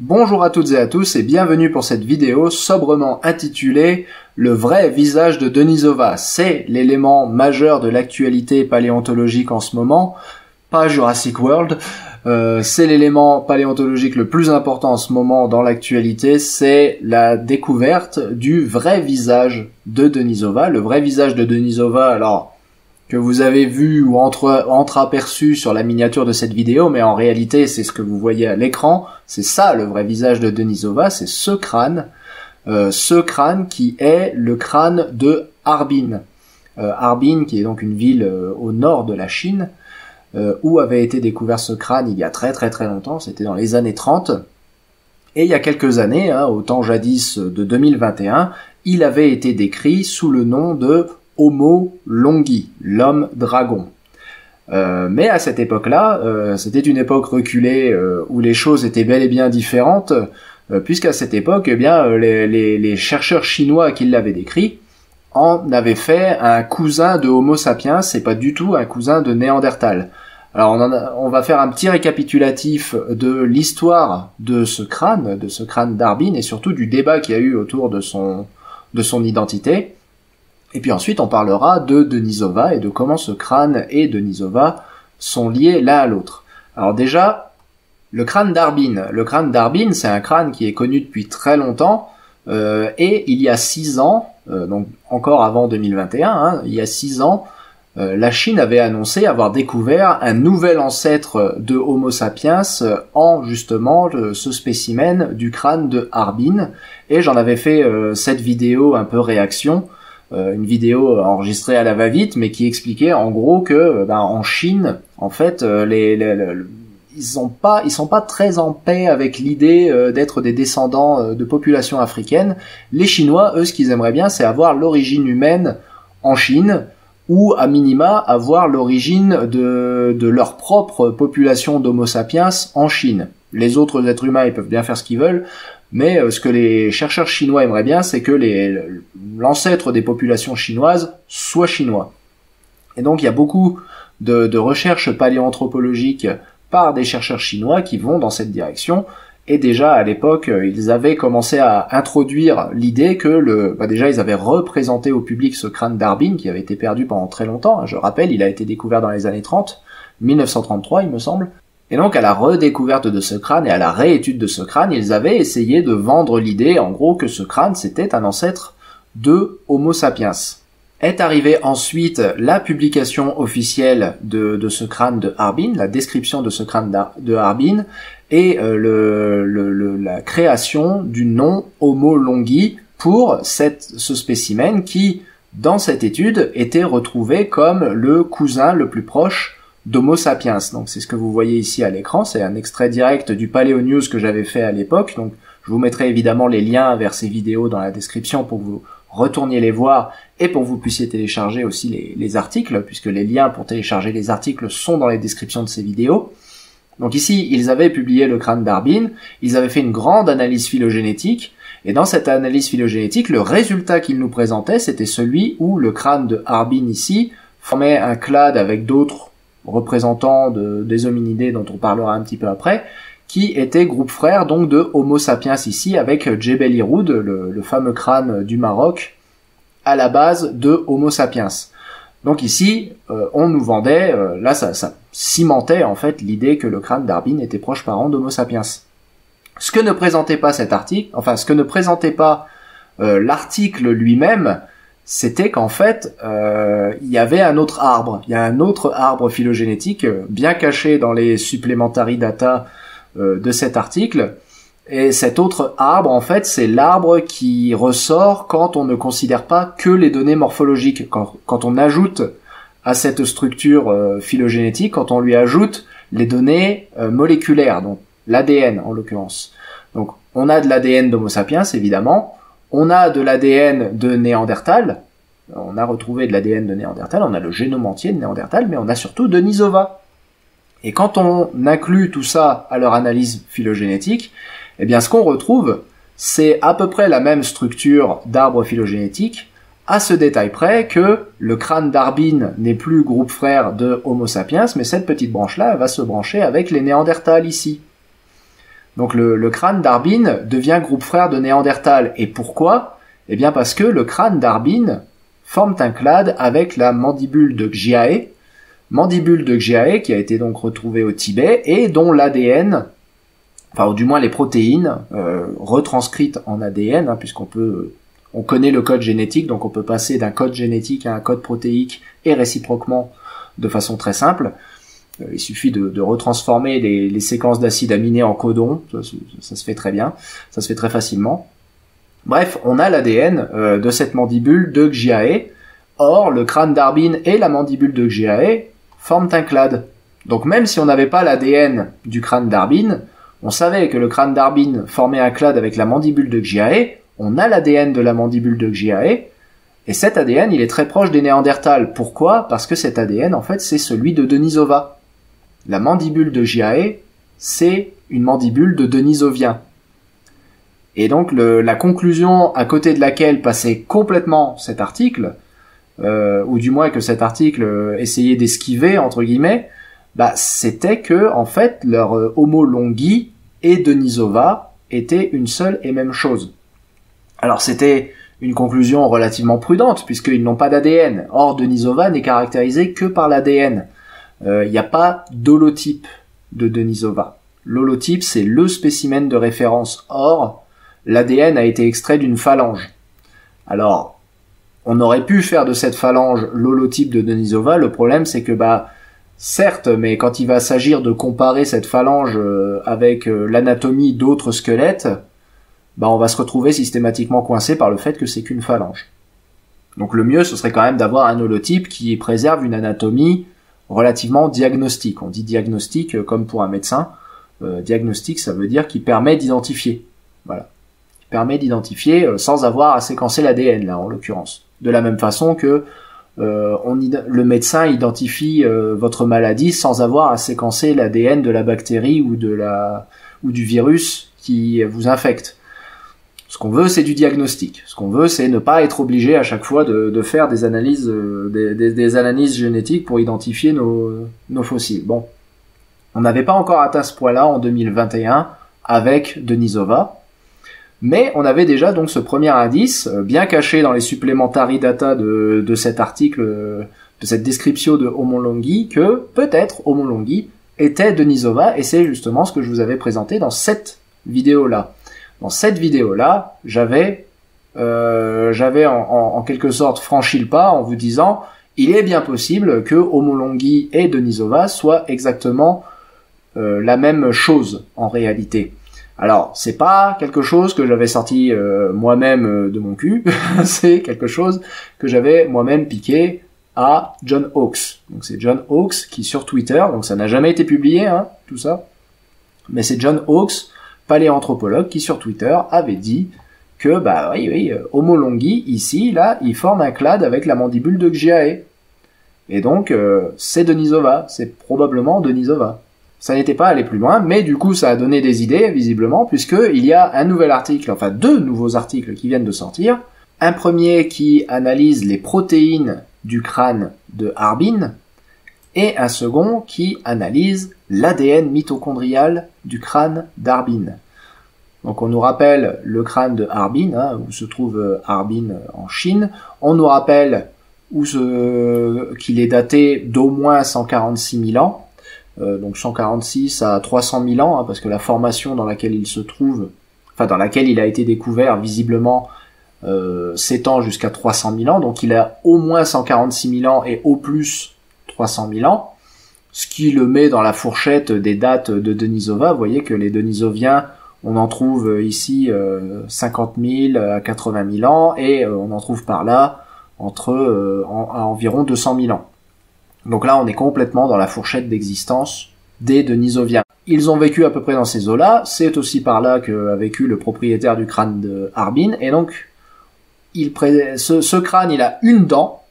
Bonjour à toutes et à tous et bienvenue pour cette vidéo sobrement intitulée « Le vrai visage de Denisova ». C'est l'élément majeur de l'actualité paléontologique en ce moment, pas Jurassic World. C'est l'élément paléontologique le plus important en ce moment dans l'actualité, c'est la découverte du vrai visage de Denisova. Le vrai visage de Denisova, alors que vous avez vu ou entreaperçu sur la miniature de cette vidéo, mais en réalité c'est ce que vous voyez à l'écran, c'est ça le vrai visage de Denisova, c'est ce crâne qui est le crâne de Harbin. Harbin qui est donc une ville au nord de la Chine, où avait été découvert ce crâne il y a très longtemps, c'était dans les années 30, et il y a quelques années, au temps jadis de 2021, il avait été décrit sous le nom de Homo longi, l'homme dragon. Mais à cette époque-là, c'était une époque reculée où les choses étaient bel et bien différentes, puisqu'à cette époque, eh bien, les chercheurs chinois qui l'avaient décrit en avaient fait un cousin de Homo sapiens et pas du tout un cousin de Néandertal. Alors on va faire un petit récapitulatif de l'histoire de ce crâne d'Harbin et surtout du débat qu'il y a eu autour de son identité. Et puis ensuite, on parlera de Denisova et de comment ce crâne et Denisova sont liés l'un à l'autre. Alors déjà, le crâne d'Harbin. Le crâne d'Harbin, c'est un crâne qui est connu depuis très longtemps, et il y a 6 ans, donc encore avant 2021, il y a 6 ans, la Chine avait annoncé avoir découvert un nouvel ancêtre de Homo sapiens en justement ce spécimen du crâne de Harbin. Et j'en avais fait cette vidéo un peu réaction, une vidéo enregistrée à la va-vite, mais qui expliquait en gros que en Chine, en fait, ils sont pas très en paix avec l'idée d'être des descendants de populations africaines. Les Chinois, eux, ce qu'ils aimeraient bien, c'est avoir l'origine humaine en Chine, ou à minima avoir l'origine de leur propre population d'Homo sapiens en Chine. Les autres êtres humains, ils peuvent bien faire ce qu'ils veulent, mais ce que les chercheurs chinois aimeraient bien, c'est que l'ancêtre des populations chinoises soit chinois. Et donc il y a beaucoup de recherches paléoanthropologiques par des chercheurs chinois qui vont dans cette direction, et déjà à l'époque, ils avaient commencé à introduire l'idée que déjà ils avaient représenté au public ce crâne d'Harbin qui avait été perdu pendant très longtemps. Je rappelle, il a été découvert dans les années 30, 1933 il me semble. Et donc à la redécouverte de ce crâne et à la réétude de ce crâne, ils avaient essayé de vendre l'idée, en gros, que ce crâne c'était un ancêtre de Homo sapiens. Est arrivée ensuite la publication officielle de ce crâne de Harbin, la description de ce crâne de Harbin, et la création du nom Homo longi pour ce spécimen qui, dans cette étude, était retrouvé comme le cousin le plus proche d'Homo sapiens. Donc c'est ce que vous voyez ici à l'écran, c'est un extrait direct du Paléo News que j'avais fait à l'époque. Donc je vous mettrai évidemment les liens vers ces vidéos dans la description pour que vous retourniez les voir et pour que vous puissiez télécharger aussi les articles, puisque les liens pour télécharger les articles sont dans les descriptions de ces vidéos. Donc ici, ils avaient publié le crâne d'Harbin, ils avaient fait une grande analyse phylogénétique, et dans cette analyse phylogénétique, le résultat qu'ils nous présentaient, c'était celui où le crâne de Harbin ici formait un clade avec d'autres représentants des hominidés dont on parlera un petit peu après, qui étaient groupe frère donc de Homo sapiens ici, avec Djebel Irhoud, le fameux crâne du Maroc, à la base de Homo sapiens. Donc ici, on nous vendait, là ça cimentait en fait l'idée que le crâne d'Harbin était proche parent d'Homo sapiens. Ce que ne présentait pas cet article, enfin ce que ne présentait pas l'article lui-même, c'était qu'en fait, il y avait un autre arbre. Il y a un autre arbre phylogénétique bien caché dans les supplementary data de cet article. Et cet autre arbre, en fait, c'est l'arbre qui ressort quand on ne considère pas que les données morphologiques. Quand on ajoute à cette structure phylogénétique, quand on lui ajoute les données moléculaires, donc l'ADN en l'occurrence. Donc on a de l'ADN d'Homo sapiens, évidemment. On a de l'ADN de Néandertal, on a retrouvé de l'ADN de Néandertal, on a le génome entier de Néandertal, mais on a surtout Denisova. Et quand on inclut tout ça à leur analyse phylogénétique, eh bien ce qu'on retrouve, c'est à peu près la même structure d'arbre phylogénétique, à ce détail près que le crâne d'Harbin n'est plus groupe frère de Homo sapiens, mais cette petite branche-là va se brancher avec les Néandertals ici. Donc le crâne d'Arbin devient groupe frère de Néandertal. Et pourquoi? Eh bien parce que le crâne d'Arbin forme un clade avec la mandibule de Xiae, qui a été donc retrouvée au Tibet et dont l'ADN, enfin ou du moins les protéines retranscrites en ADN, hein, on connaît le code génétique, donc on peut passer d'un code génétique à un code protéique et réciproquement de façon très simple. Il suffit de retransformer les séquences d'acides aminés en codons, ça se fait très bien, ça se fait très facilement. Bref, on a l'ADN de cette mandibule de Xiae. Or, le crâne d'Arbin et la mandibule de Xiae forment un clade. Donc même si on n'avait pas l'ADN du crâne d'Arbin, on savait que le crâne d'Arbin formait un clade avec la mandibule de Xiae, on a l'ADN de la mandibule de Xiae, et cet ADN, il est très proche des Néandertals. Pourquoi? Parce que cet ADN, en fait, c'est celui de Denisova. La mandibule de Xiae, c'est une mandibule de Denisovien. Et donc la conclusion à côté de laquelle passait complètement cet article, ou du moins que cet article essayait d'esquiver, entre guillemets, c'était que, en fait, leur Homo longi et Denisova étaient une seule et même chose. Alors c'était une conclusion relativement prudente, puisqu'ils n'ont pas d'ADN. Or, Denisova n'est caractérisé que par l'ADN. Il n'y a pas d'holotype de Denisova. L'holotype, c'est le spécimen de référence. Or, l'ADN a été extrait d'une phalange. Alors, on aurait pu faire de cette phalange l'holotype de Denisova. Le problème, c'est que, certes, mais quand il va s'agir de comparer cette phalange avec l'anatomie d'autres squelettes, on va se retrouver systématiquement coincé par le fait que c'est qu'une phalange. Donc le mieux, ce serait quand même d'avoir un holotype qui préserve une anatomie relativement diagnostique. On dit diagnostic comme pour un médecin. Diagnostic, ça veut dire qu'il permet d'identifier. Voilà. Il permet d'identifier sans avoir à séquencer l'ADN, là, en l'occurrence. De la même façon que le médecin identifie votre maladie sans avoir à séquencer l'ADN de la bactérie ou du virus qui vous infecte. Ce qu'on veut, c'est du diagnostic. Ce qu'on veut, c'est ne pas être obligé à chaque fois de faire des analyses, des analyses génétiques pour identifier nos fossiles. Bon, on n'avait pas encore atteint ce point-là en 2021 avec Denisova, mais on avait déjà donc ce premier indice bien caché dans les supplementary data de cet article, de cette description de Homo longi, que peut-être Homo longi était Denisova, et c'est justement ce que je vous avais présenté dans cette vidéo-là. Dans cette vidéo-là, j'avais en quelque sorte franchi le pas en vous disant il est bien possible que Homo longi et Denisova soient exactement la même chose en réalité. Alors, c'est pas quelque chose que j'avais sorti moi-même de mon cul, c'est quelque chose que j'avais moi-même piqué à John Hawkes. Donc c'est John Hawkes qui sur Twitter, donc ça n'a jamais été publié, hein, tout ça, mais c'est John Hawkes, paléanthropologue, qui sur Twitter avait dit que oui, Homo longi ici, là, il forme un clade avec la mandibule de Xiae. Et donc c'est Denisova, c'est probablement Denisova. Ça n'était pas allé plus loin, mais du coup ça a donné des idées visiblement, puisque il y a un nouvel article, enfin 2 nouveaux articles qui viennent de sortir. Un premier qui analyse les protéines du crâne de Arbin, et un second qui analyse l'ADN mitochondrial du crâne d'Arbin. Donc on nous rappelle le crâne de Arbin, hein, où se trouve Arbin en Chine. On nous rappelle qu'il est daté d'au moins 146 000 ans, donc 146 à 300 000 ans, hein, parce que la formation dans laquelle il se trouve, enfin dans laquelle il a été découvert visiblement, s'étend jusqu'à 300 000 ans, donc il a au moins 146 000 ans et au plus 300 000 ans, ce qui le met dans la fourchette des dates de Denisova. Vous voyez que les Denisoviens, on en trouve ici 50 000 à 80 000 ans, et on en trouve par là à environ 200 000 ans. Donc là, on est complètement dans la fourchette d'existence des Denisoviens. Ils ont vécu à peu près dans ces eaux-là, c'est aussi par là qu'a vécu le propriétaire du crâne de Arbin, et donc ce crâne, il a une dent,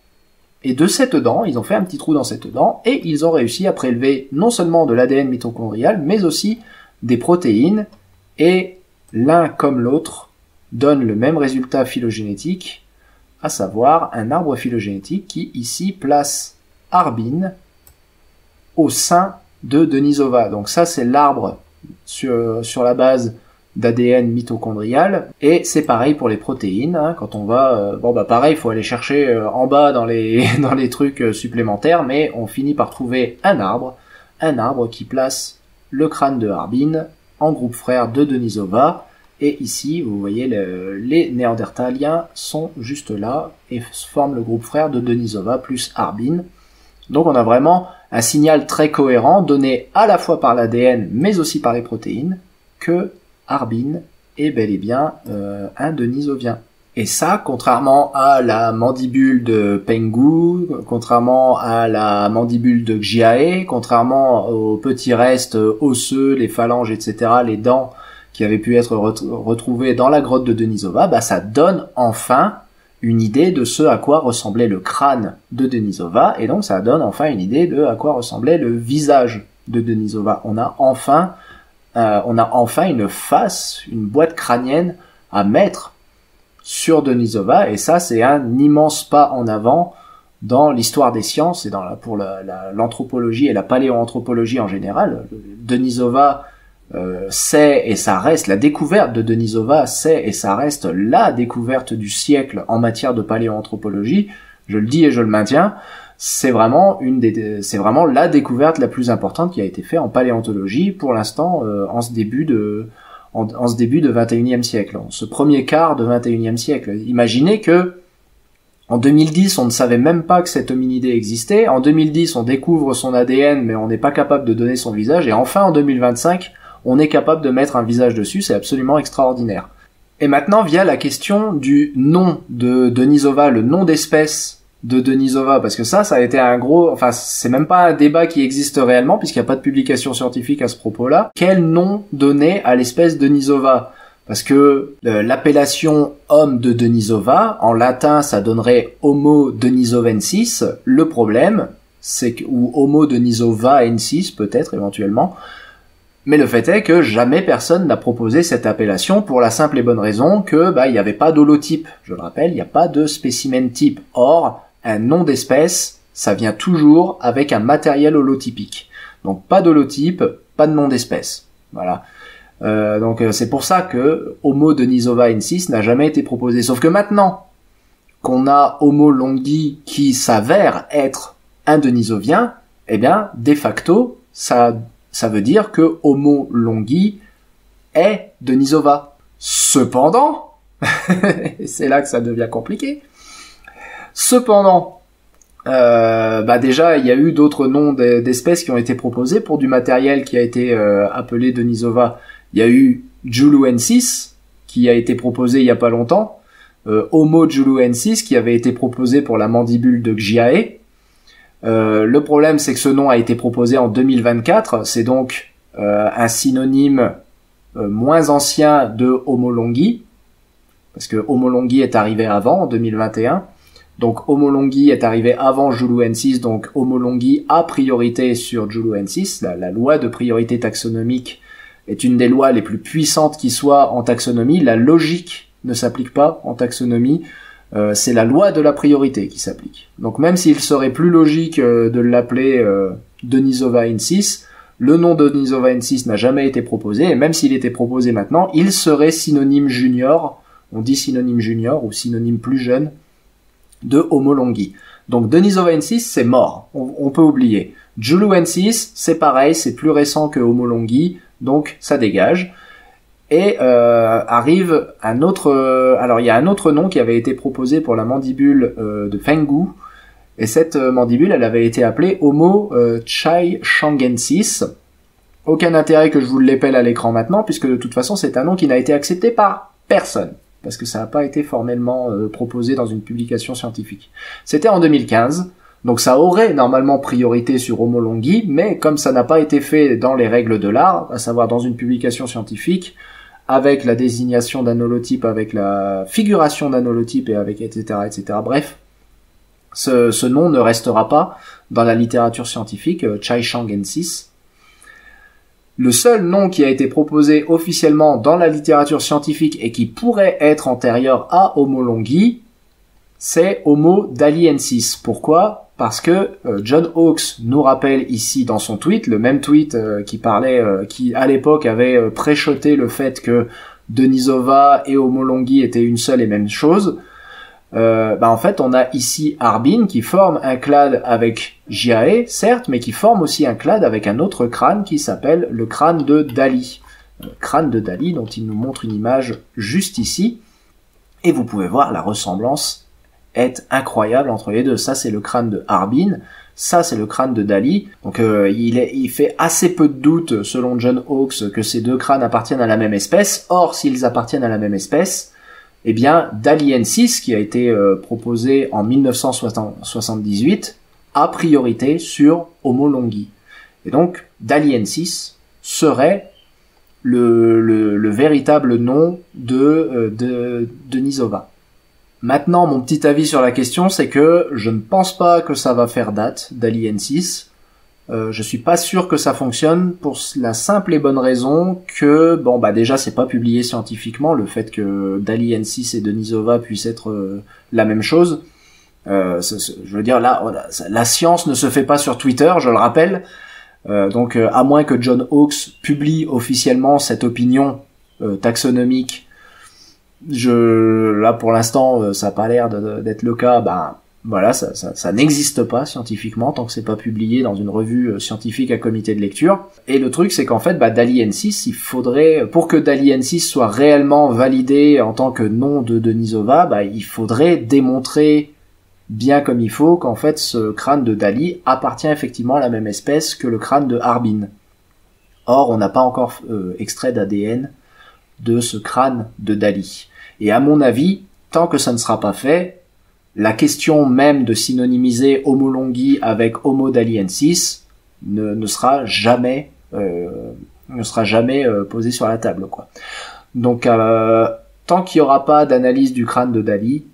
et de cette dent, ils ont fait un petit trou dans cette dent, et ils ont réussi à prélever non seulement de l'ADN mitochondrial, mais aussi des protéines, et l'un comme l'autre donne le même résultat phylogénétique, à savoir un arbre phylogénétique qui ici place Arbin au sein de Denisova. Donc ça c'est l'arbre sur la base d'ADN mitochondrial, et c'est pareil pour les protéines, hein, quand on va pareil, il faut aller chercher en bas dans les dans les trucs supplémentaires, mais on finit par trouver un arbre qui place le crâne de Harbin en groupe frère de Denisova, et ici vous voyez les Néandertaliens sont juste là et forment le groupe frère de Denisova plus Harbin. Donc on a vraiment un signal très cohérent donné à la fois par l'ADN mais aussi par les protéines que Harbin est bel et bien un denisovien. Et ça, contrairement à la mandibule de Penghu, contrairement à la mandibule de Xiae, contrairement aux petits restes osseux, les phalanges, etc., les dents qui avaient pu être retrouvées dans la grotte de Denisova, bah ça donne enfin une idée de ce à quoi ressemblait le crâne de Denisova, et donc ça donne enfin une idée de à quoi ressemblait le visage de Denisova. On a enfin une face, une boîte crânienne à mettre sur Denisova, et ça c'est un immense pas en avant dans l'histoire des sciences et pour l'anthropologie et la paléoanthropologie en général. Denisova c'est et ça reste, la découverte de Denisova c'est et ça reste la découverte du siècle en matière de paléoanthropologie, je le dis et je le maintiens. C'est vraiment la découverte la plus importante qui a été faite en paléontologie pour l'instant en ce début de 21e siècle, en ce premier quart de 21e siècle. Imaginez que en 2010, on ne savait même pas que cet hominidé existait. En 2010, on découvre son ADN, mais on n'est pas capable de donner son visage. Et enfin, en 2025, on est capable de mettre un visage dessus. C'est absolument extraordinaire. Et maintenant, vient la question du nom de Denisova, le nom d'espèce de Denisova, parce que ça a été c'est même pas un débat qui existe réellement, puisqu'il n'y a pas de publication scientifique à ce propos-là. Quel nom donner à l'espèce Denisova? Parce que l'appellation homme de Denisova, en latin, ça donnerait Homo denisovensis. Le problème, ou Homo denisovaensis, peut-être, éventuellement. Mais le fait est que jamais personne n'a proposé cette appellation pour la simple et bonne raison que, il n'y avait pas d'holotype. Je le rappelle, il n'y a pas de spécimen type. Or, un nom d'espèce, ça vient toujours avec un matériel holotypique. Donc pas d'holotype, pas de nom d'espèce. Voilà. Donc c'est pour ça que Homo denisovaensis n'a jamais été proposé. Sauf que maintenant qu'on a Homo longi qui s'avère être un denisovien, eh bien, de facto, ça veut dire que Homo longi est Denisova. Cependant, c'est là que ça devient compliqué. Cependant, déjà, il y a eu d'autres noms d'espèces qui ont été proposés pour du matériel qui a été appelé Denisova. Il y a eu Juluensis, qui a été proposé il y a pas longtemps, Homo Juluensis, qui avait été proposé pour la mandibule de Xiae. Le problème, c'est que ce nom a été proposé en 2024, c'est donc un synonyme moins ancien de Homo longi, parce que Homo longi est arrivé avant, en 2021. Donc Homo longi est arrivé avant Juluensis, donc Homo longi a priorité sur Juluensis. La loi de priorité taxonomique est une des lois les plus puissantes qui soit en taxonomie. La logique ne s'applique pas en taxonomie, c'est la loi de la priorité qui s'applique. Donc même s'il serait plus logique de l'appeler Denisovaensis, le nom de Denisovaensis n'a jamais été proposé, et même s'il était proposé maintenant, il serait synonyme junior, on dit synonyme junior ou synonyme plus jeune, de Homo longi. Donc Denisovaensis, c'est mort, on peut oublier. Juluensis, c'est pareil, c'est plus récent que Homo longi, donc ça dégage. Et arrive un autre... alors il y a un autre nom qui avait été proposé pour la mandibule de Penghu, et cette mandibule, elle avait été appelée Homo chaishangensis. Aucun intérêt que je vous l'épelle à l'écran maintenant, puisque de toute façon c'est un nom qui n'a été accepté par personne, parce que ça n'a pas été formellement proposé dans une publication scientifique. C'était en 2015, donc ça aurait normalement priorité sur Homo longi, mais comme ça n'a pas été fait dans les règles de l'art, à savoir dans une publication scientifique, avec la désignation d'un holotype, avec la figuration d'un holotype, et avec etc., etc., bref, ce nom ne restera pas dans la littérature scientifique, chaishangensis. Le seul nom qui a été proposé officiellement dans la littérature scientifique et qui pourrait être antérieur à Homo longi, c'est Homo daliensis. Pourquoi ? parce que John Hawkes nous rappelle ici dans son tweet, le même tweet qui à l'époque avait préchoté le fait que Denisova et Homolonghi étaient une seule et même chose. En fait, on a ici Harbin qui forme un clade avec Jiae, certes, mais qui forme aussi un clade avec un autre crâne qui s'appelle le crâne de Dali. Crâne de Dali, dont il nous montre une image juste ici. Et vous pouvez voir, la ressemblance est incroyable entre les deux. Ça, c'est le crâne de Harbin. Ça, c'est le crâne de Dali. Donc, il fait assez peu de doute, selon John Hawkes, que ces deux crânes appartiennent à la même espèce. Or, s'ils appartiennent à la même espèce, eh bien, Dali-N6, qui a été proposé en 1978, a priorité sur Homolonghi. Et donc, Dali-N6 serait le véritable nom de Denisova. Maintenant, mon petit avis sur la question, c'est que je ne pense pas que ça va faire date, Dali-N6. Je suis pas sûr que ça fonctionne pour la simple et bonne raison que, déjà, c'est pas publié scientifiquement, le fait que Dali-N6 et Denisova puissent être la même chose. Je veux dire, là, la science ne se fait pas sur Twitter, je le rappelle. Donc, à moins que John Hawkes publie officiellement cette opinion taxonomique, là, pour l'instant, ça n'a pas l'air d'être le cas, voilà, ça n'existe pas scientifiquement tant que c'est pas publié dans une revue scientifique à comité de lecture. Et le truc, c'est qu'en fait, Dali-N6, il faudrait, pour que Dali-N6 soit réellement validé en tant que nom de Denisova, il faudrait démontrer bien comme il faut qu'en fait, ce crâne de Dali appartient effectivement à la même espèce que le crâne de Harbin. Or, on n'a pas encore extrait d'ADN de ce crâne de Dali. Et à mon avis, tant que ça ne sera pas fait, la question même de synonymiser Homolonghi avec Homo Dali-N6 ne sera jamais posée sur la table, quoi. Donc tant qu'il n'y aura pas d'analyse du crâne de Dali,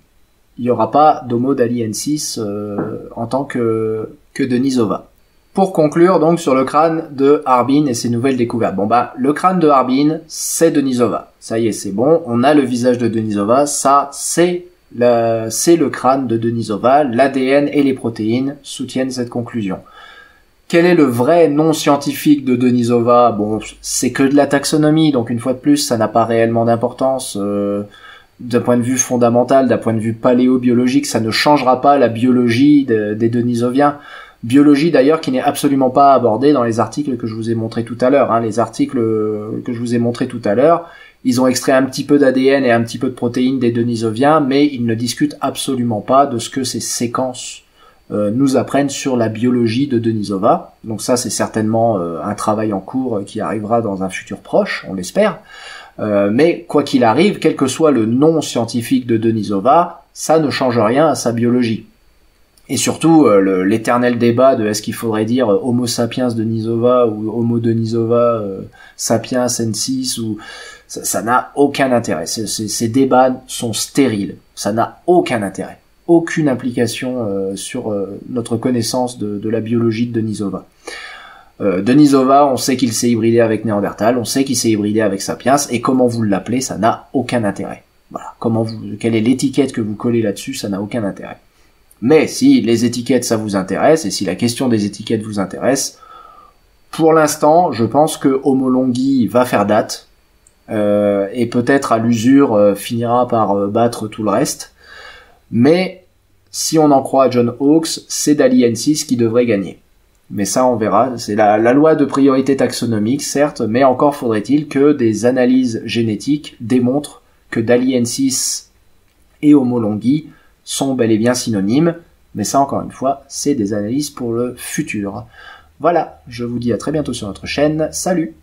il n'y aura pas d'Homo Dali-N6 en tant que Denisova. Pour conclure donc sur le crâne de Harbin et ses nouvelles découvertes. Le crâne de Harbin, c'est Denisova. Ça y est, c'est bon, on a le visage de Denisova, ça c'est le crâne de Denisova, l'ADN et les protéines soutiennent cette conclusion. Quel est le vrai nom scientifique de Denisova? C'est que de la taxonomie, donc une fois de plus, ça n'a pas réellement d'importance. D'un point de vue fondamental, d'un point de vue paléobiologique, ça ne changera pas la biologie des Denisoviens. Biologie d'ailleurs qui n'est absolument pas abordée dans les articles que je vous ai montrés tout à l'heure. Les articles que je vous ai montrés tout à l'heure, ils ont extrait un petit peu d'ADN et un petit peu de protéines des Denisoviens, mais ils ne discutent absolument pas de ce que ces séquences nous apprennent sur la biologie de Denisova. Donc ça, c'est certainement un travail en cours qui arrivera dans un futur proche, on l'espère. Mais quoi qu'il arrive, quel que soit le nom scientifique de Denisova, ça ne change rien à sa biologie. Et surtout, l'éternel débat de est-ce qu'il faudrait dire Homo sapiens Denisova ou Homo Denisova sapiens N6 ou ça n'a aucun intérêt. Ces débats sont stériles. Ça n'a aucun intérêt. Aucune implication sur notre connaissance de la biologie de Denisova. Denisova, on sait qu'il s'est hybridé avec Néandertal, on sait qu'il s'est hybridé avec Sapiens, et comment vous l'appelez, ça n'a aucun intérêt. Voilà. Quelle est l'étiquette que vous collez là-dessus, ça n'a aucun intérêt. Mais si les étiquettes ça vous intéresse, et si la question des étiquettes vous intéresse, pour l'instant, je pense que Homolonghi va faire date, et peut-être à l'usure finira par battre tout le reste. Mais si on en croit John Hawkes, c'est Dali-N6 qui devrait gagner. Mais ça, on verra. C'est la loi de priorité taxonomique, certes, mais encore faudrait-il que des analyses génétiques démontrent que Dali-N6 et Homolonghi sont bel et bien synonymes. Mais ça, encore une fois, c'est des analyses pour le futur. Voilà, je vous dis à très bientôt sur notre chaîne. Salut!